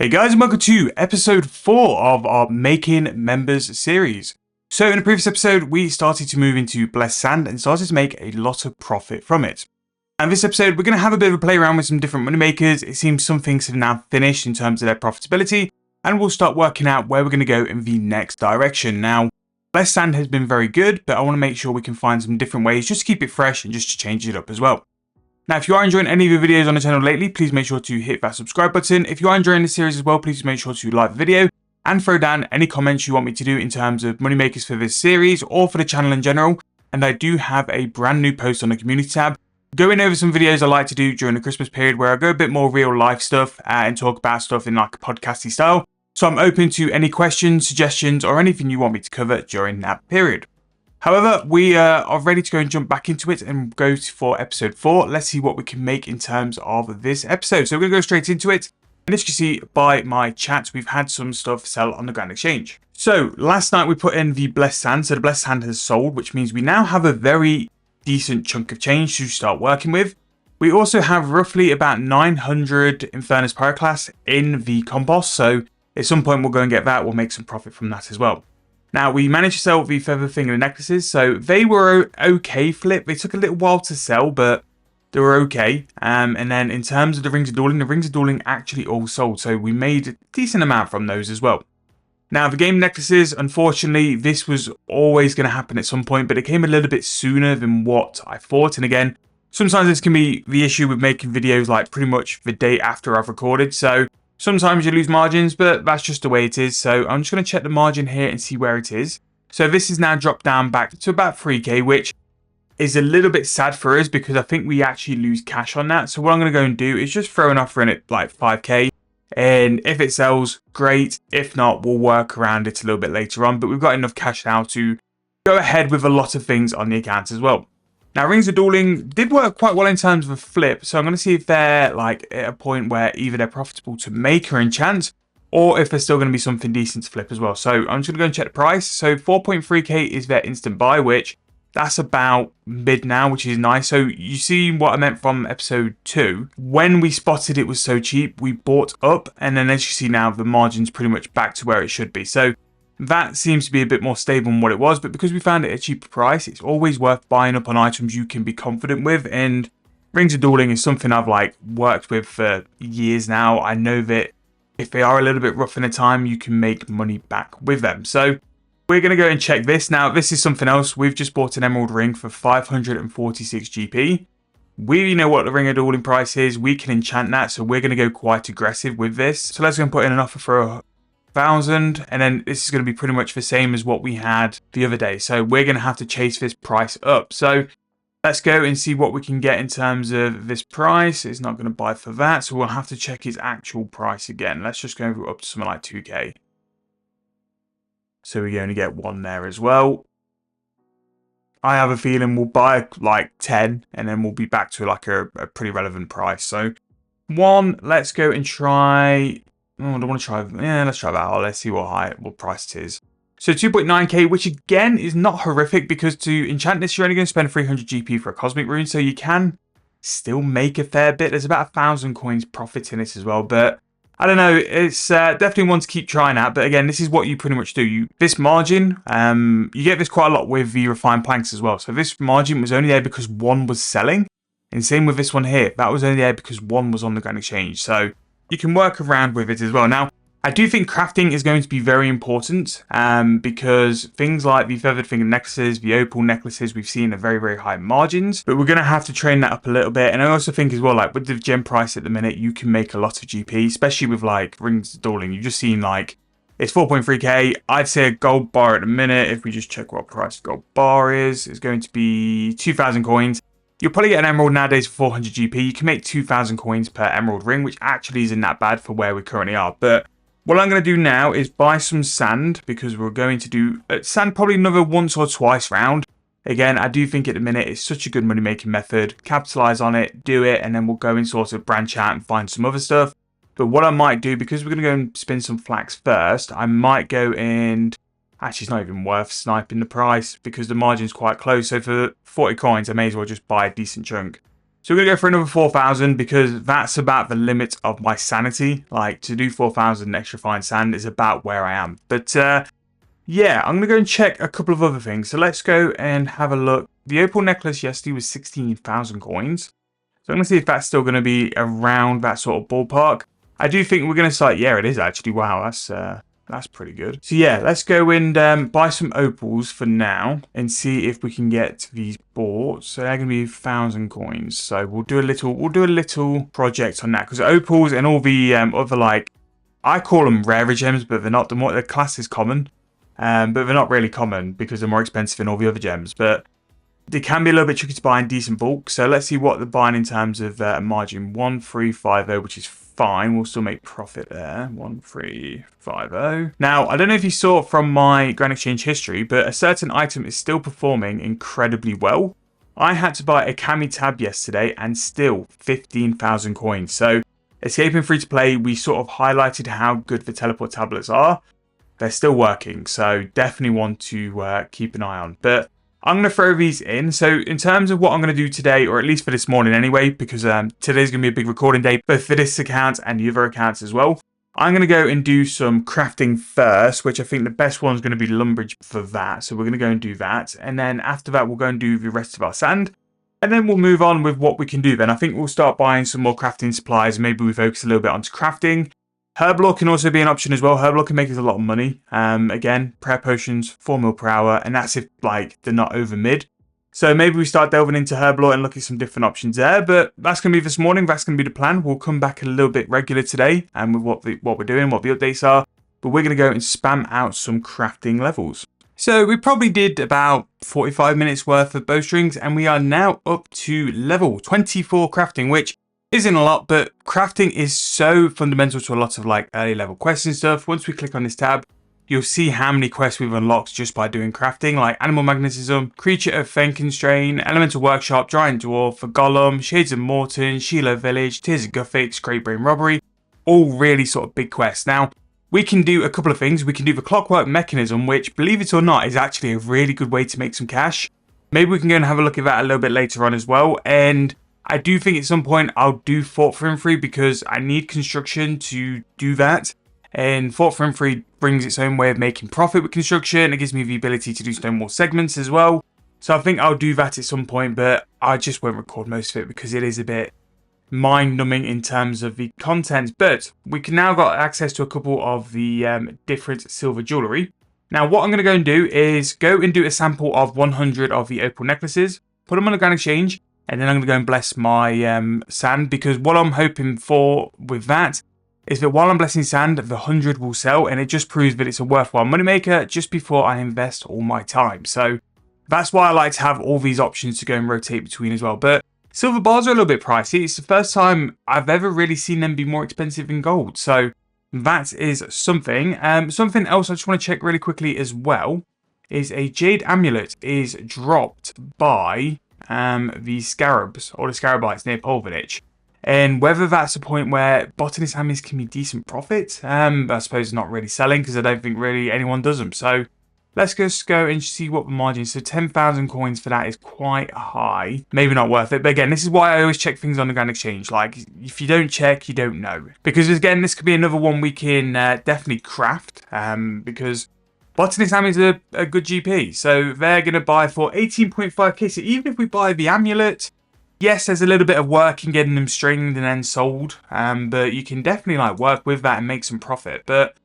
Hey guys, and welcome to episode 4 of our Making Members series. So in the previous episode, we started to move into Blessed Sand and started to make a lot of profit from it. And this episode, we're going to have a bit of a play around with some different money makers. It seems some things have now finished in terms of their profitability, and we'll start working out where we're going to go in the next direction. Now, Blessed Sand has been very good, but I want to make sure we can find some different ways just to keep it fresh and just to change it up as well. Now, if you are enjoying any of the videos on the channel lately, please make sure to hit that subscribe button. If you are enjoying the series as well, please make sure to like the video and throw down any comments you want me to do in terms of money makers for this series or for the channel in general. And I do have a brand new post on the community tab going over some videos I like to do during the Christmas period where I go a bit more real life stuff and talk about stuff in like a podcasty style. So I'm open to any questions, suggestions, or anything you want me to cover during that period. However, we are ready to go and jump back into it and go for episode 4. Let's see what we can make in terms of this episode. So we're going to go straight into it. And as you can see by my chat, we've had some stuff sell on the Grand Exchange. So last night we put in the Blessed Sand. So the Blessed Sand has sold, which means we now have a very decent chunk of change to start working with. We also have roughly about 900 Infernus Pyroclast in the compost. So at some point we'll go and get that. We'll make some profit from that as well. Now, we managed to sell the feather finger necklaces, so they were okay flip. They took a little while to sell, but they were okay. And then in terms of the rings of dueling actually all sold, so we made a decent amount from those as well. Now, the game necklaces, unfortunately, this was always going to happen at some point, but it came a little bit sooner than what I thought. And again, sometimes this can be the issue with making videos like pretty much the day after I've recorded, so sometimes you lose margins, but that's just the way it is. So I'm just going to check the margin here and see where it is. So this is now dropped down back to about 3k, which is a little bit sad for us because I think we actually lose cash on that. So what I'm going to go and do is just throw an offer in at like 5k. And if it sells, great. If not, we'll work around it a little bit later on. But we've got enough cash now to go ahead with a lot of things on the account as well. Now, Rings of Dueling did work quite well in terms of a flip, so I'm going to see if they're like at a point where either they're profitable to make or enchant, or if there's still going to be something decent to flip as well. So I'm just going to go and check the price. So 4.3k is their instant buy, which that's about mid now, which is nice. So you see what I meant from episode 2. When we spotted it was so cheap, we bought up, and then as you see now, the margin's pretty much back to where it should be. So that seems to be a bit more stable than what it was, but because we found it at a cheaper price, it's always worth buying up on items you can be confident with. And Rings of Dueling is something I've like worked with for years now. I know that if they are a little bit rough in the time, you can make money back with them. So we're going to go and check this. Now, this is something else. We've just bought an emerald ring for 546 GP. We know what the Ring of Dueling price is. We can enchant that, so we're going to go quite aggressive with this. So let's go and put in an offer for 1,000, and then this is going to be pretty much the same as what we had the other day. So we're going to have to chase this price up. So let's go and see what we can get in terms of this price. It's not going to buy for that, so we'll have to check his actual price again. Let's just go up to something like 2k. So we only get 1 there as well. I have a feeling we'll buy like 10, and then we'll be back to like a pretty relevant price. So 1, let's go and try. Oh, I don't want to try. Yeah, let's try that. Oh, let's see what price it is. So 2.9k, which again is not horrific because to enchant this, you're only going to spend 300 GP for a cosmic rune, so you can still make a fair bit. There's about 1,000 coins profit in this as well, but I don't know. It's definitely one to keep trying at. But again, this is what you pretty much do. This margin, you get this quite a lot with the refined planks as well. So this margin was only there because 1 was selling, and same with this one here. That was only there because 1 was on the Grand Exchange. So you can work around with it as well. Now, I do think crafting is going to be very important because things like the feathered finger necklaces, the opal necklaces, we've seen are very, very high margins, but we're going to have to train that up a little bit. And I also think as well, like with the gem price at the minute, you can make a lot of GP, especially with like Rings of Dueling. You've just seen like it's 4.3k. I'd say a gold bar at the minute, if we just check what price gold bar is going to be 2,000 coins. You'll probably get an emerald nowadays for 400 GP. You can make 2,000 coins per emerald ring, which actually isn't that bad for where we currently are. But what I'm going to do now is buy some sand because we're going to do sand probably another once or twice round. Again, I do think at the minute it's such a good money making method. Capitalize on it, do it, and then we'll go and sort of branch out and find some other stuff. But what I might do, because we're going to go and spin some flax first, I might go and actually it's not even worth sniping the price because the margin's quite close. So for 40 coins, I may as well just buy a decent chunk. So we're going to go for another 4,000 because that's about the limit of my sanity. Like, to do 4,000 extra fine sand is about where I am. But yeah, I'm going to go and check a couple of other things. So let's go and have a look. The opal necklace yesterday was 16,000 coins. So I'm going to see if that's still going to be around that sort of ballpark. I do think we're going to start. Yeah, it is actually. Wow, that's pretty good. So yeah, let's go and buy some opals for now and see if we can get these bought. So they're going to be 1,000 coins. So we'll do a little project on that because opals and all the other, like, I call them rarer gems, but they're not. The class is common, but they're not really common because they're more expensive than all the other gems. But they can be a little bit tricky to buy in decent bulk. So let's see what they're buying in terms of margin. 1350, which is fine. We'll still make profit there. 1350. Now, I don't know if you saw from my Grand Exchange history, but a certain item is still performing incredibly well. I had to buy a Cami tab yesterday and still 15,000 coins. So escaping free to play, we sort of highlighted how good the teleport tablets are. They're still working, so definitely want to keep an eye on. But I'm going to throw these in. So in terms of what I'm going to do today, or at least for this morning anyway, because today's going to be a big recording day, both for this account and the other accounts as well. I'm going to go and do some crafting first, which I think the best one's going to be lumberage for that. So we're going to go and do that. And then after that, we'll go and do the rest of our sand. And then we'll move on with what we can do then. I think we'll start buying some more crafting supplies. Maybe we focus a little bit onto crafting. Herblore can also be an option as well. Herblore can make us a lot of money. Again, prayer potions, 4 mil per hour, and that's if, like, they're not over mid. So maybe we start delving into Herblore and look at some different options there. But that's going to be this morning. That's going to be the plan. We'll come back a little bit regular today and with what we're doing, what the updates are. But we're going to go and spam out some crafting levels. So we probably did about 45 minutes worth of bowstrings, and we are now up to level 24 crafting, which isn't a lot, but crafting is so fundamental to a lot of like early level quests and stuff. Once we click on this tab, you'll see how many quests we've unlocked just by doing crafting, like Animal Magnetism, Creature of Fenkenstrain, Elemental Workshop, Giant Dwarf, for Gollum, Shades of Morton, Sheila Village, Tears of Guthix, Great Brain Robbery, all really sort of big quests. Now, we can do a couple of things. We can do the Clockwork Mechanism, which, believe it or not, is actually a really good way to make some cash. Maybe we can go and have a look at that a little bit later on as well. And I do think at some point I'll do Fort Frimfree because I need construction to do that. And Fort Frimfree brings its own way of making profit with construction. It gives me the ability to do Stonewall segments as well. So I think I'll do that at some point, but I just won't record most of it because it is a bit mind-numbing in terms of the content. But we can now got access to a couple of the different silver jewellery. Now what I'm going to go and do is go and do a sample of 100 of the opal necklaces, put them on the Grand Exchange, and then I'm going to go and bless my sand, because what I'm hoping for with that is that while I'm blessing sand, the 100 will sell, and it just proves that it's a worthwhile moneymaker just before I invest all my time. So that's why I like to have all these options to go and rotate between as well. But silver bars are a little bit pricey. It's the first time I've ever really seen them be more expensive than gold. So that is something. Something else I just want to check really quickly as well is a jade amulet is dropped by the scarabs or the scarabites near Polvanich, and whether that's a point where botanist amulet can be decent profit. I suppose not really selling because I don't think really anyone does them. So let's just go and see what the margin is. So 10,000 coins for that is quite high. Maybe not worth it. But again, this is why I always check things on the Grand Exchange. Like, if you don't check, you don't know. Because again, this could be another one we can definitely craft. Because botanist amulet is a good GP. So they're going to buy for 18.5k. So even if we buy the amulet, yes, there's a little bit of work in getting them stringed and then sold. But you can definitely like work with that and make some profit. But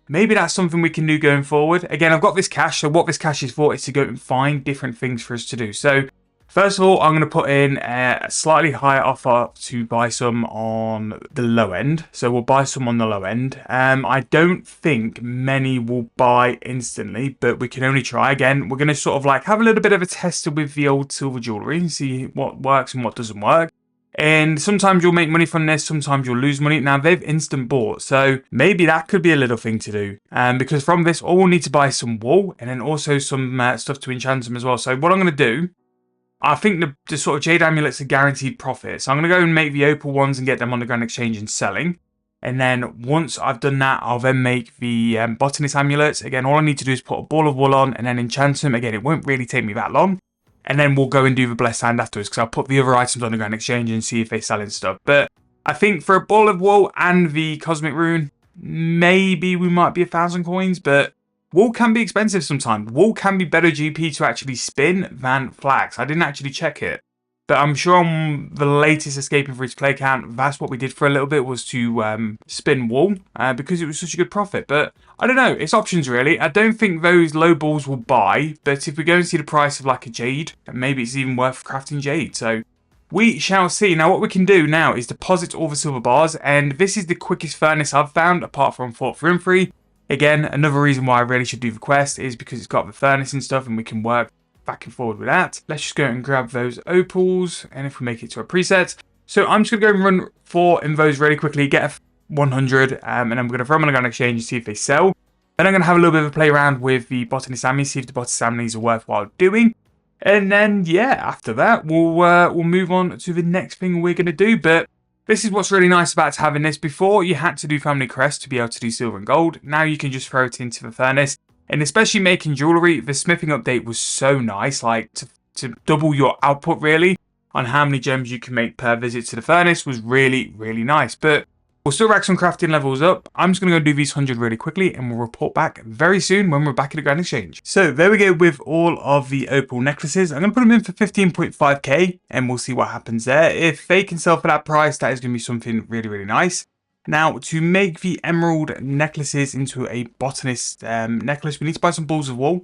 maybe that's something we can do going forward. Again, I've got this cash. So what this cash is for is to go and find different things for us to do. So first of all, I'm going to put in a slightly higher offer to buy some on the low end. So we'll buy some on the low end. I don't think many will buy instantly, but we can only try. Again, we're going to sort of like have a little bit of a tester with the old silver jewellery and see what works and what doesn't work. And sometimes you'll make money from this, sometimes you'll lose money. Now, they've instant bought, so maybe that could be a little thing to do. Because from this, all we'll need to buy some wool and then also some stuff to enchant them as well. So what I'm going to do, I think the sort of jade amulets are guaranteed profit. So I'm going to go and make the opal ones and get them on the Grand Exchange and selling. And then once I've done that, I'll then make the botanist amulets. Again, all I need to do is put a ball of wool on and then enchant them. Again, it won't really take me that long. and then we'll go and do the blessed sand afterwards, because I'll put the other items on the Grand Exchange and see if they sell and stuff. But I think for a ball of wool and the cosmic rune, maybe we might be 1,000 coins, but wool can be expensive sometimes. Wool can be better GP to actually spin than flax. I didn't actually check it, but I'm sure on the latest escaping free to play account, that's what we did for a little bit, was to spin wool because it was such a good profit. But I don't know, it's options really. I don't think those low balls will buy, but if we go and see the price of like a jade, maybe it's even worth crafting jade. So we shall see. Now what we can do now is deposit all the silver bars, and this is the quickest furnace I've found apart from Fort Room 3. Again, another reason why I really should do the quest is because it's got the furnace and stuff, and we can work back and forward with that. Let's just go and grab those opals, and if we make it to a preset. So I'm just going to go and run 4 invos really quickly, get a 100, and then we're going to throw them on the Grand Exchange and see if they sell. Then I'm going to have a little bit of a play around with the botanist ammies, see if the botanist ammies are worthwhile doing. And then, yeah, after that, we'll move on to the next thing we're going to do. But this is what's really nice about having this. Before, you had to do family crest to be able to do silver and gold. Now you can just throw it into the furnace. And especially making jewellery, the smithing update was so nice, like to double your output really on how many gems you can make per visit to the furnace was really, really nice. But we'll still rack some crafting levels up. I'm just going to go do these 100 really quickly, and we'll report back very soon when we're back at the Grand Exchange. So there we go with all of the opal necklaces. I'm going to put them in for 15.5k, and we'll see what happens there. If they can sell for that price, that is going to be something really, really nice. Now, to make the emerald necklaces into a botanist necklace, we need to buy some balls of wool.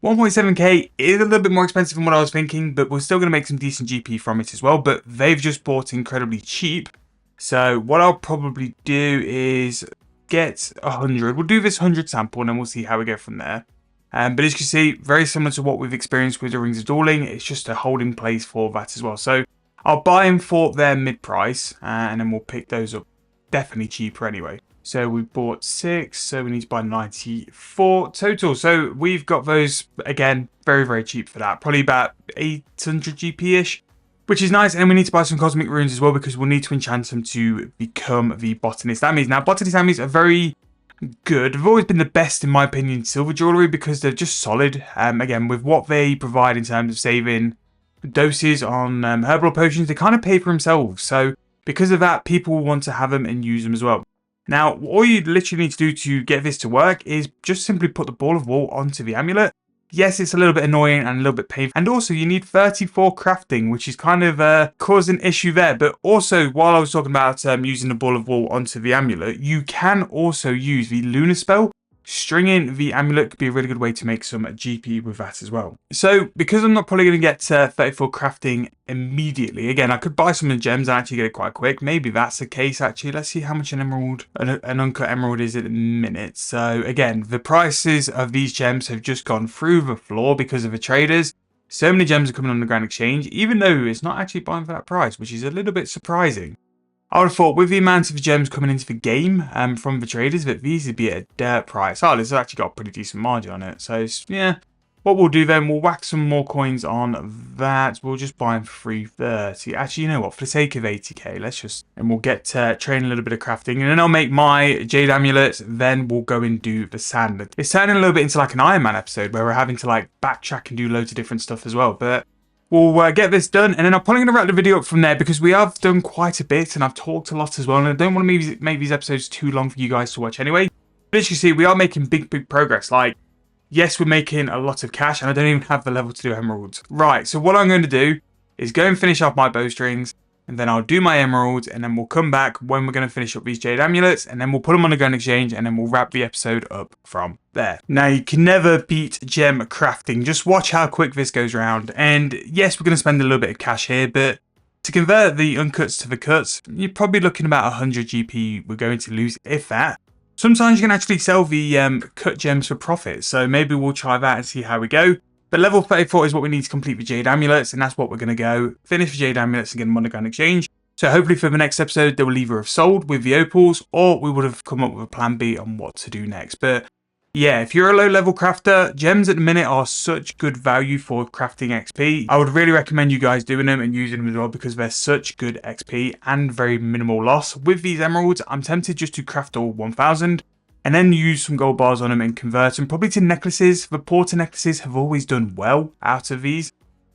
1.7k is a little bit more expensive than what I was thinking, but we're still going to make some decent GP from it as well. But they've just bought incredibly cheap. So what I'll probably do is get 100. We'll do this 100 sample, and then we'll see how we go from there. But as you can see, very similar to what we've experienced with the Rings of Dueling. It's just a holding place for that as well. So I'll buy them for their mid-price, and then we'll pick those up definitely cheaper anyway. So we bought 6, so we need to buy 94 total. So we've got those, again, very, very cheap for that. Probably about 800 GP-ish, which is nice. And we need to buy some cosmic runes as well, because we'll need to enchant them to become the botanist ammies. Now, botanist ammies are very good. They've always been the best, in my opinion, silver jewellery, because they're just solid. Again, with what they provide in terms of saving doses on herbal potions, they kind of pay for themselves. So because of that, people want to have them and use them as well. Now, all you literally need to do to get this to work is just simply put the ball of wool onto the amulet. Yes, it's a little bit annoying and a little bit painful. And also, you need 34 crafting, which is kind of caused an issue there. But also, while I was talking about using the ball of wool onto the amulet, you can also use the lunar spell. Stringing the amulet could be a really good way to make some GP with that as well. So, because I'm not probably going to get 34 crafting immediately, again, I could buy some of the gems and actually get it quite quick. Maybe that's the case, actually. Let's see how much an emerald, an uncut emerald is at a minute. So, again, the prices of these gems have just gone through the floor because of the traders. So many gems are coming on the Grand Exchange, even though it's not actually buying for that price, which is a little bit surprising. I would have thought with the amount of gems coming into the game from the traders that these would be at a dirt price. Oh, this has actually got a pretty decent margin on it. So, yeah. What we'll do then, we'll whack some more coins on that. We'll just buy them for 330. Actually, you know what? For the sake of 80k, let's just... And we'll get train a little bit of crafting. And then I'll make my jade amulet. Then we'll go and do the sand. It's turning a little bit into like an Iron Man episode where we're having to like backtrack and do loads of different stuff as well. But we'll get this done, and then I'm probably going to wrap the video up from there, because we have done quite a bit and I've talked a lot as well, and I don't want to make these episodes too long for you guys to watch anyway. But as you can see, we are making big progress. Like, yes, we're making a lot of cash, and I don't even have the level to do emeralds. Right, so what I'm going to do is go and finish off my bowstrings, and then I'll do my emeralds, and then we'll come back when we're going to finish up these jade amulets, and then we'll put them on the Grand Exchange, and then we'll wrap the episode up from there. Now, you can never beat gem crafting. Just watch how quick this goes around. And yes, we're going to spend a little bit of cash here, but to convert the uncuts to the cuts, you're probably looking about 100 GP we're going to lose, if that. Sometimes you can actually sell the cut gems for profit, so maybe we'll try that and see how we go. But level 34 is what we need to complete the jade amulets, and that's what we're going to go finish the jade amulets and get them on the Grand Exchange. So hopefully for the next episode, they will either have sold with the opals, or we would have come up with a plan B on what to do next. But yeah, if you're a low level crafter, gems at the minute are such good value for crafting XP. I would really recommend you guys doing them and using them as well, because they're such good XP and very minimal loss. With these emeralds, I'm tempted just to craft all 1000 and then use some gold bars on them and convert them probably to necklaces. The porter necklaces have always done well out of these.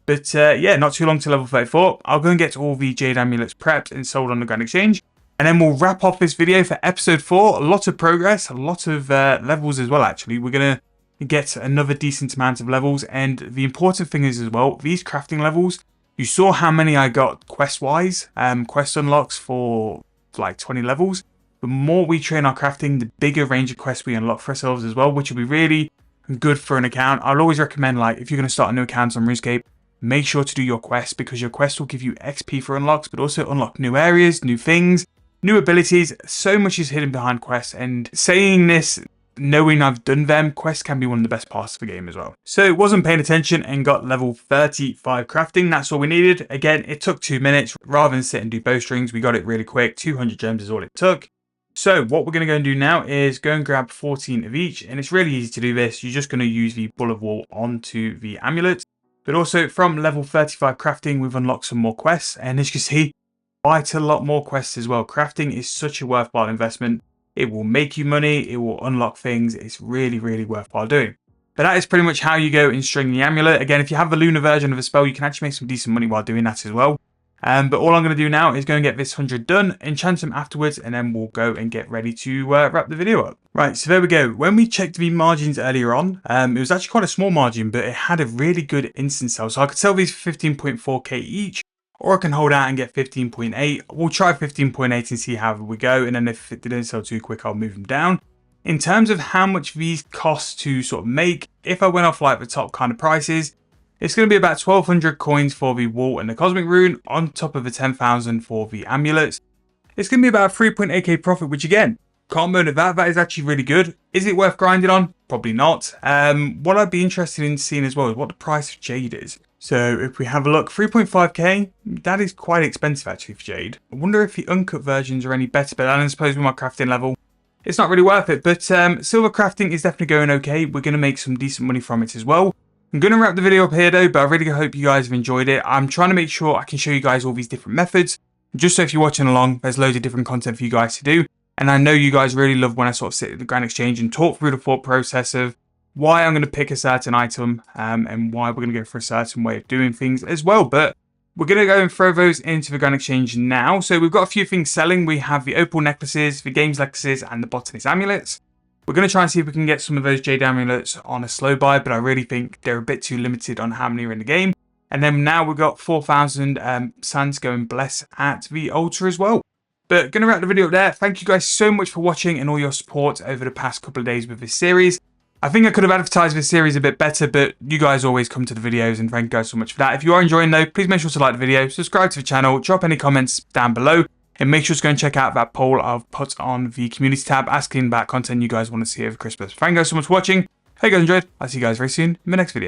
But yeah, not too long to level 34. I'll go and get all the Jade Amulets prepped and sold on the Grand Exchange. And then we'll wrap off this video for episode 4. A lot of progress, a lot of levels as well, actually. We're going to get another decent amount of levels. And the important thing is as well, these crafting levels, you saw how many I got quest-wise, quest unlocks for like 20 levels. The more we train our crafting, the bigger range of quests we unlock for ourselves as well, which will be really good for an account. I'll always recommend, like, if you're going to start a new account on Runescape, make sure to do your quests, because your quests will give you XP for unlocks, but also unlock new areas, new things, new abilities. So much is hidden behind quests, and saying this, knowing I've done them, quests can be one of the best parts of the game as well. So wasn't paying attention and got level 35 crafting. That's all we needed. Again, it took 2 minutes. Rather than sit and do bowstrings, we got it really quick. 200 gems is all it took. So what we're going to go and do now is go and grab 14 of each, and it's really easy to do this. You're just going to use the bullet wall onto the amulet. But also from level 35 crafting, we've unlocked some more quests, and as you can see, quite a lot more quests as well. Crafting is such a worthwhile investment. It will make you money, it will unlock things. It's really, really worthwhile doing. But that is pretty much how you go and string the amulet. Again, if you have the lunar version of a spell, you can actually make some decent money while doing that as well. But all I'm going to do now is go and get this 100 done, enchant them afterwards, and then we'll go and get ready to wrap the video up. Right, so there we go. When we checked the margins earlier on, it was actually quite a small margin, but it had a really good instant sell. So I could sell these for 15.4k each, or I can hold out and get 15.8. We'll try 15.8 and see how we go, and then if it didn't sell too quick, I'll move them down. In terms of how much these cost to sort of make, if I went off like the top kind of prices, it's going to be about 1200 coins for the wall and the cosmic rune, on top of the 10,000 for the amulets. It's going to be about a 3.8k profit, which again, can't moan at that. That is actually really good. Is it worth grinding on? Probably not. What I'd be interested in seeing as well is what the price of Jade is. So if we have a look, 3.5k, that is quite expensive actually for Jade. I wonder if the uncut versions are any better, but I suppose with my crafting level, it's not really worth it. But silver crafting is definitely going okay. We're going to make some decent money from it as well. I'm going to wrap the video up here though, but I really hope you guys have enjoyed it. I'm trying to make sure I can show you guys all these different methods, just so if you're watching along, there's loads of different content for you guys to do. And I know you guys really love when I sort of sit at the Grand Exchange and talk through the thought process of why I'm going to pick a certain item and why we're going to go for a certain way of doing things as well. But we're going to go and throw those into the Grand Exchange now. So we've got a few things selling. We have the opal necklaces, the games necklaces, and the botanist amulets. We're going to try and see if we can get some of those jade amulets on a slow buy, but I really think they're a bit too limited on how many are in the game. And then now we've got 4,000 sands going bless at the altar as well. But going to wrap the video up there. Thank you guys so much for watching and all your support over the past couple of days with this series. I think I could have advertised this series a bit better, but you guys always come to the videos, and thank you guys so much for that. If you are enjoying though, please make sure to like the video, subscribe to the channel, drop any comments down below, and make sure to go and check out that poll I've put on the community tab asking about content you guys want to see over Christmas. Thank you guys so much for watching. Hope you guys enjoyed. I'll see you guys very soon in the next video.